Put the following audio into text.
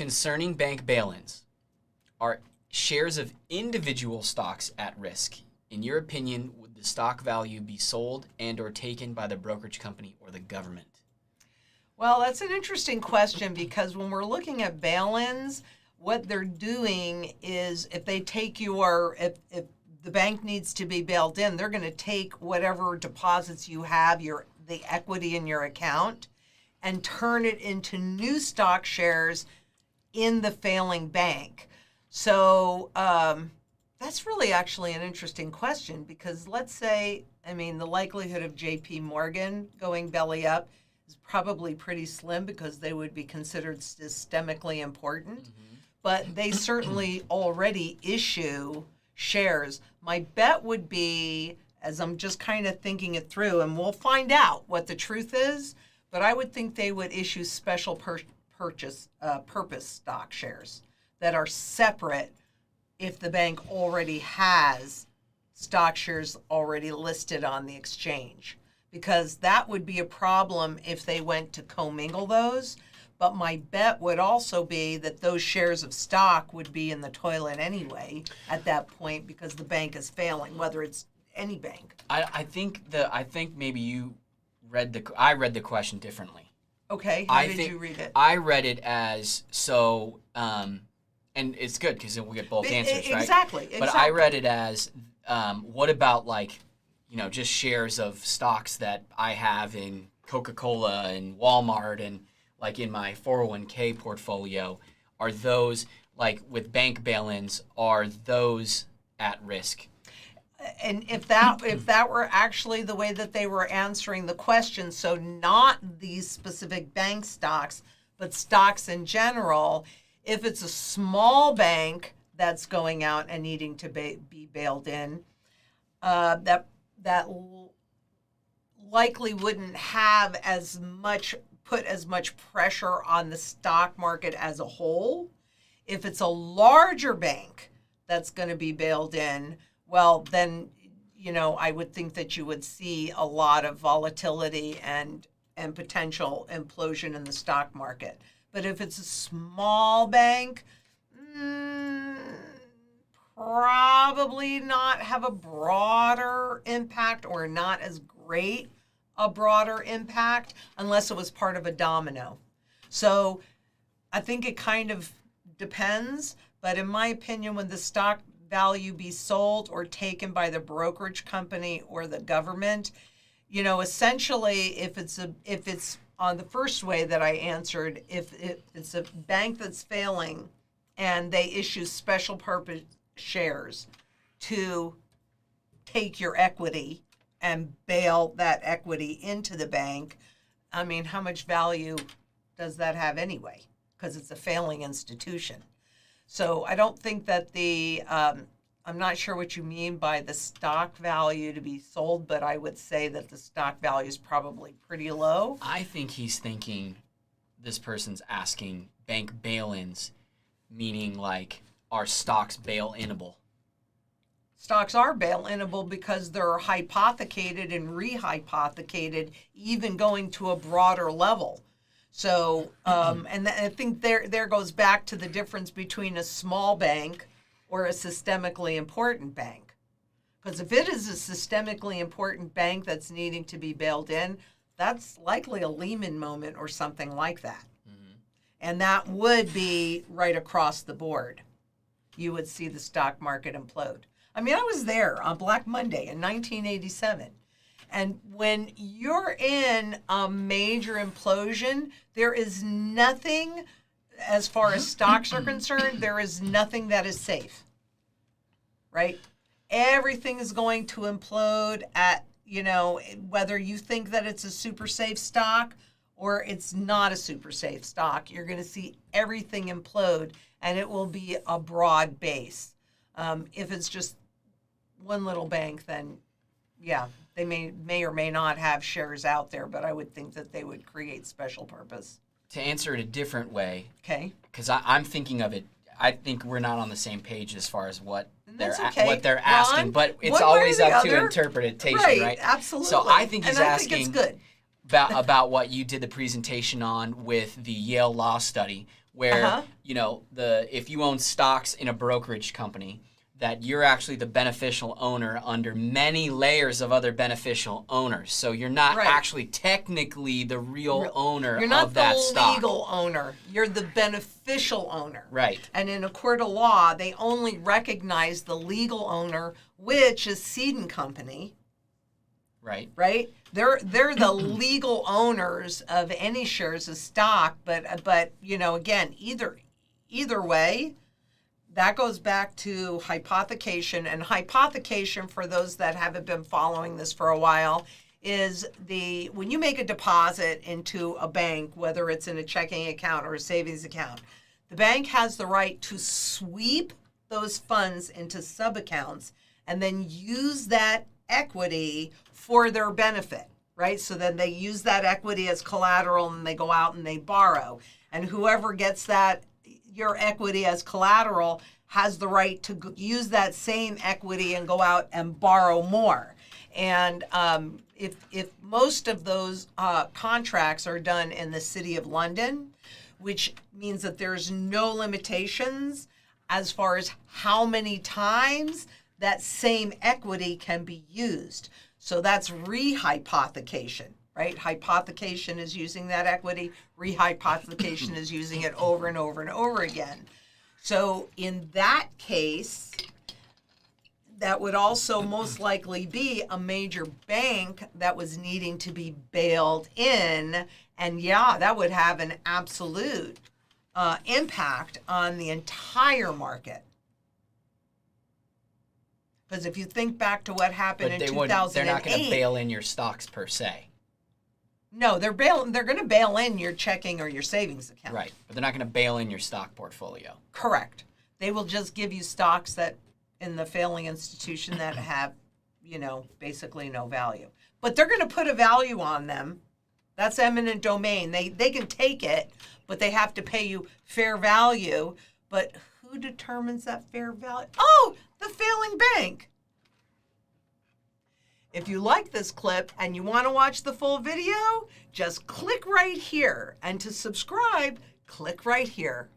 concerning bank bail-ins, are shares of individual stocks at risk? In your opinion, would the stock value be sold and or taken by the brokerage company or the government? Well, that's an interesting question because when we're looking at bail-ins, what they're doing is if they take if the bank needs to be bailed in, they're going to take whatever deposits you have, the equity in your account, and turn it into new stock shares in the failing bank. So that's really actually an interesting question because let's say, the likelihood of JP Morgan going belly up is probably pretty slim because they would be considered systemically important. Mm-hmm. But they certainly already issue shares. My bet would be, as I'm just kind of thinking it through, and we'll find out what the truth is, but I would think they would issue special purpose stock shares that are separate if the bank already has stock shares already listed on the exchange. Because that would be a problem if they went to commingle those. But my bet would also be that those shares of stock would be in the toilet anyway at that point because the bank is failing, whether it's any bank. I think maybe I read the question differently. Okay, how did you read it? I read it as and it's good because then we'll get both answers, right? Exactly. But I read it as, what about just shares of stocks that I have in Coca-Cola and Walmart and in my 401k portfolio? Are those, with bank bail-ins, are those at risk? And if that were actually the way that they were answering the question, so not these specific bank stocks, but stocks in general, if it's a small bank that's going out and needing to be bailed in, that likely wouldn't have put as much pressure on the stock market as a whole. If it's a larger bank that's going to be bailed in, well, then, I would think that you would see a lot of volatility and potential implosion in the stock market. But if it's a small bank, probably not have a broader impact or not as great a broader impact unless it was part of a domino. So I think it kind of depends, but in my opinion, when the stock value be sold or taken by the brokerage company or the government, essentially if it's on the first way that I answered, if it's a bank that's failing and they issue special purpose shares to take your equity and bail that equity into the bank, how much value does that have anyway? Because it's a failing institution. So I don't think that I'm not sure what you mean by the stock value to be sold, but I would say that the stock value is probably pretty low. I think he's thinking, this person's asking bank bail-ins, meaning are stocks bail-inable? Stocks are bail-inable because they're hypothecated and rehypothecated, even going to a broader level. So, and I think there goes back to the difference between a small bank or a systemically important bank. Because if it is a systemically important bank that's needing to be bailed in, that's likely a Lehman moment or something like that. Mm-hmm. And that would be right across the board. You would see the stock market implode. I was there on Black Monday in 1987. And when you're in a major implosion, there is nothing, as far as stocks are concerned, there is nothing that is safe, right? Everything is going to implode at, whether you think that it's a super safe stock or it's not a super safe stock, you're going to see everything implode, and it will be a broad base. If it's just one little bank, then yeah, they may or may not have shares out there, but I would think that they would create special purpose. To answer it a different way, okay, because I'm thinking of it, I think we're not on the same page as far as what what they're asking, but it's always up to interpretation, right? Absolutely. So I think he's asking, think it's good. about what you did the presentation on with the Yale Law study, where if you own stocks in a brokerage company, that you're actually the beneficial owner under many layers of other beneficial owners. So you're not actually technically the real owner of that stock. You're not the legal owner. You're the beneficial owner. Right. And in a court of law, they only recognize the legal owner, which is seed and company. Right. Right? They're the legal owners of any shares of stock, but again, either way, that goes back to hypothecation. And hypothecation, for those that haven't been following this for a while, is when you make a deposit into a bank, whether it's in a checking account or a savings account, the bank has the right to sweep those funds into sub-accounts and then use that equity for their benefit, right? So then they use that equity as collateral and they go out and they borrow. And whoever gets your equity as collateral has the right to use that same equity and go out and borrow more. And if most of those contracts are done in the City of London, which means that there's no limitations as far as how many times that same equity can be used. So that's rehypothecation, right? Hypothecation is using that equity. Rehypothecation is using it over and over and over again. So in that case, that would also most likely be a major bank that was needing to be bailed in. And that would have an absolute impact on the entire market. Because if you think back to what happened in 2008, they're not going to bail in your stocks per se. No, they're going to bail in your checking or your savings account. Right, but they're not going to bail in your stock portfolio. Correct. They will just give you stocks that in the failing institution that have, basically no value. But they're going to put a value on them. That's eminent domain. They can take it, but they have to pay you fair value. But who determines that fair value? Oh, the failing bank. If you like this clip and you want to watch the full video, just click right here. And to subscribe, click right here.